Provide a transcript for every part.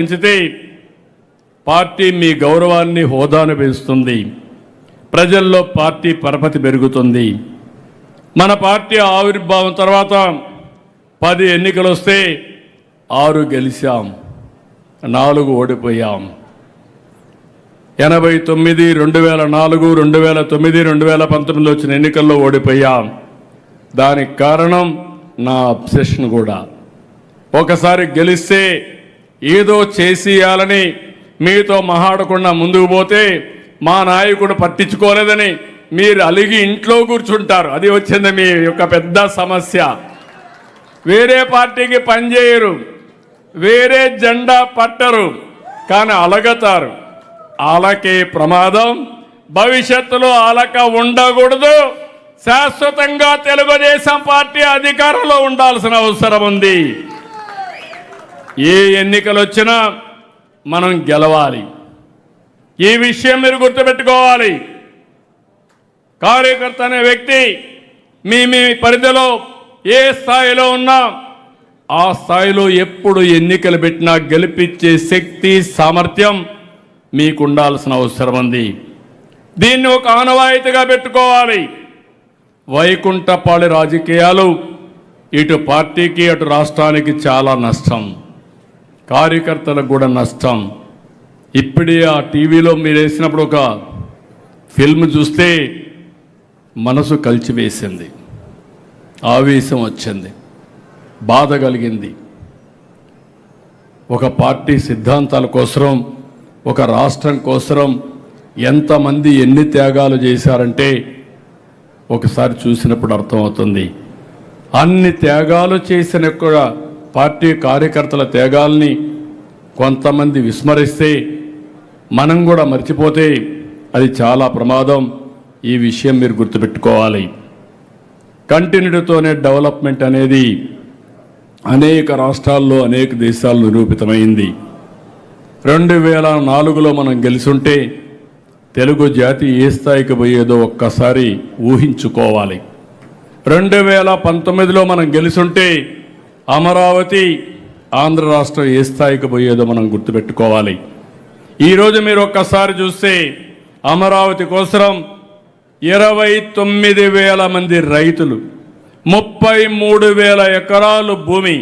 పెంచితే పార్టీ మీ గౌరవాన్ని హోదాను పెంచుతుంది. ప్రజల్లో పార్టీ పరపతి పెరుగుతుంది. మన పార్టీ ఆవిర్భావం తర్వాత 10 ఎన్నికలు వస్తే 6 గెలిచాం, 4 ఓడిపోయాం. 89, 2004, 2009, 2019 వచ్చిన ఎన్నికల్లో ఓడిపోయాం. దానికి కారణం నా అబ్సెషన్ కూడా. ఒకసారి గెలిస్తే ఏదో చేసేయాలని మీతో మహాడకుండా ముందుకు పోతే మా నాయకుడు పట్టించుకోలేదని మీరు అలిగి ఇంట్లో కూర్చుంటారు. అది వచ్చింది మీ యొక్క పెద్ద సమస్య. వేరే పార్టీకి పనిచేయరు, వేరే జెండా పట్టరు, కానీ అలగతారు. ఆలకే ప్రమాదం. భవిష్యత్తులో ఆలక ఉండకూడదు. శాశ్వతంగా తెలుగుదేశం పార్టీ అధికారంలో ఉండాల్సిన అవసరం ఉంది. ఏ ఎన్నికలు వచ్చినా మనం గెలవాలి. ఈ విషయం మీరు గుర్తుపెట్టుకోవాలి. కార్యకర్త అనే వ్యక్తి మీ పరిధిలో ఏ స్థాయిలో ఉన్నా ఆ స్థాయిలో ఎప్పుడు ఎన్నికలు పెట్టినా గెలిపించే శక్తి, సామర్థ్యం మీకు ఉండాల్సిన అవసరం ఉంది. దీన్ని ఒక ఆనవాయితీగా పెట్టుకోవాలి. వైకుంఠపాళి రాజకీయాలు ఇటు పార్టీకి అటు రాష్ట్రానికి చాలా నష్టం, కార్యకర్తలకు కూడా నష్టం. ఇప్పుడే ఆ టీవీలో మీరు వేసినప్పుడు ఒక ఫిల్మ్ చూస్తే మనసు కలిచివేసింది, ఆవేశం వచ్చింది, బాధ కలిగింది. ఒక పార్టీ సిద్ధాంతాల కోసం, ఒక రాష్ట్రం కోసం ఎంతమంది ఎన్ని త్యాగాలు చేశారంటే ఒకసారి చూసినప్పుడు అర్థమవుతుంది. అన్ని త్యాగాలు చేసిన కూడా పార్టీ కార్యకర్తల త్యాగాల్ని కొంతమంది విస్మరిస్తే, మనం కూడా మర్చిపోతే అది చాలా ప్రమాదం. ఈ విషయం మీరు గుర్తుపెట్టుకోవాలి. కంటిన్యూటీతోనే డెవలప్మెంట్ అనేది అనేక రాష్ట్రాల్లో, అనేక దేశాల్లో నిరూపితమైంది. 2004లో మనం గెలుచుంటే తెలుగు జాతి ఏ స్థాయికి పోయేదో ఒక్కసారి ఊహించుకోవాలి. 2019లో మనం గెలుచుంటే అమరావతి, ఆంధ్ర రాష్ట్రం ఏ స్థాయికి పోయేదో మనం గుర్తుపెట్టుకోవాలి. ఈరోజు మీరు ఒక్కసారి చూస్తే అమరావతి కోసం 29,000 మంది రైతులు, 33,000 ఎకరాలు భూమి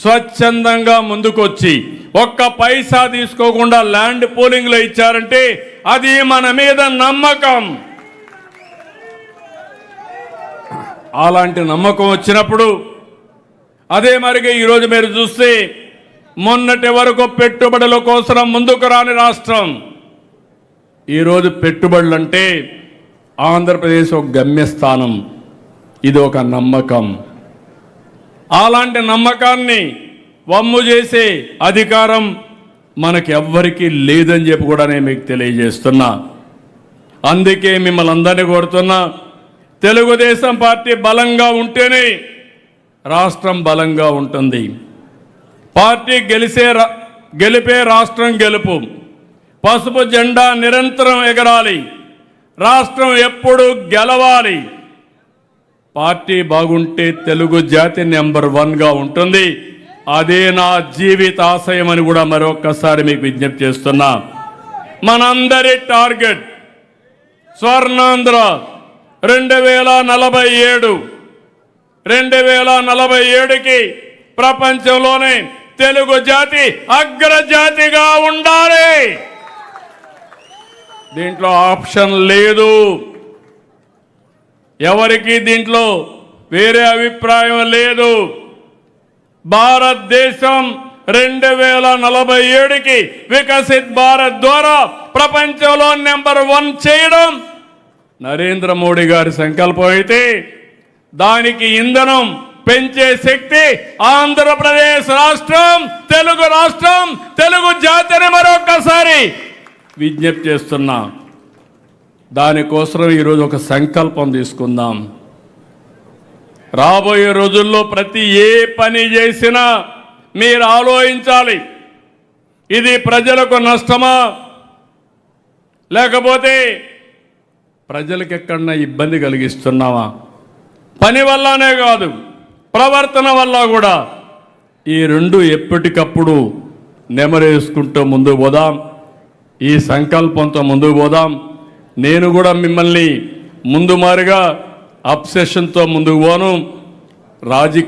స్వచ్ఛందంగా ముందుకొచ్చి ఒక్క పైసా తీసుకోకుండా ల్యాండ్ పూలింగ్లో ఇచ్చారంటే అది మన మీద నమ్మకం. అలాంటి నమ్మకం వచ్చినప్పుడు అదే మరిగా ఈరోజు మీరు చూస్తే మొన్నటి వరకు పెట్టుబడుల కోసం ముందుకు రాని రాష్ట్రం ఈరోజు పెట్టుబడులు అంటే ఆంధ్రప్రదేశ్ ఒక గమ్యస్థానం. ఇది ఒక నమ్మకం. అలాంటి నమ్మకాన్ని వమ్ము చేసే అధికారం మనకెవ్వరికీ లేదని చెప్పి కూడా నేను మీకు తెలియజేస్తున్నా. అందుకే మిమ్మల్ని అందరినీ కోరుతున్నా, తెలుగుదేశం పార్టీ బలంగా ఉంటేనే రాష్ట్రం బలంగా ఉంటుంది. పార్టీ గెలిపే రాష్ట్రం గెలుపు. పసుపు జెండా నిరంతరం ఎగరాలి. రాష్ట్రం ఎప్పుడు గెలవాలి. పార్టీ బాగుంటే తెలుగు జాతి నెంబర్ 1గా ఉంటుంది. అదే నా జీవిత ఆశయం అని కూడా మరొక్కసారి మీకు విజ్ఞప్తి చేస్తున్నా. మనందరి టార్గెట్ స్వర్ణాంధ్ర 2047. 2047కి ప్రపంచంలోనే తెలుగు జాతి అగ్రజాతిగా ఉండాలి. దీంట్లో ఆప్షన్ లేదు. ఎవరికి దీంట్లో వేరే అభిప్రాయం లేదు. భారతదేశం 2047కి వికసిత్ భారత్ ద్వారా ప్రపంచంలో నెంబర్ 1 చేయడం నరేంద్ర మోడీ గారి సంకల్పం అయితే, దానికి ఇంధనం పెంచే శక్తి ఆంధ్రప్రదేశ్ రాష్ట్రం, తెలుగు రాష్ట్రం, తెలుగు జాతిని మరొకసారి విజ్ఞప్తి చేస్తున్నా. దానికోసం ఈరోజు ఒక సంకల్పం తీసుకుందాం. రాబోయే రోజుల్లో ప్రతి ఏ పని చేసినా మీరు ఆలోచించాలి, ఇది ప్రజలకు నష్టమా, లేకపోతే ప్రజలకు ఎక్కడన్నా ఇబ్బంది కలిగిస్తున్నామా. పని వల్లనే కాదు, ప్రవర్తన వల్ల కూడా ఈ రెండు ఎప్పటికప్పుడు నెమరేసుకుంటూ ముందుకు పోదాం. ఈ సంకల్పంతో ముందుకు పోదాం. నేను కూడా మిమ్మల్ని ముందు మారిగా అబ్సెషన్తో ముందుకు పోను. రాజకీయ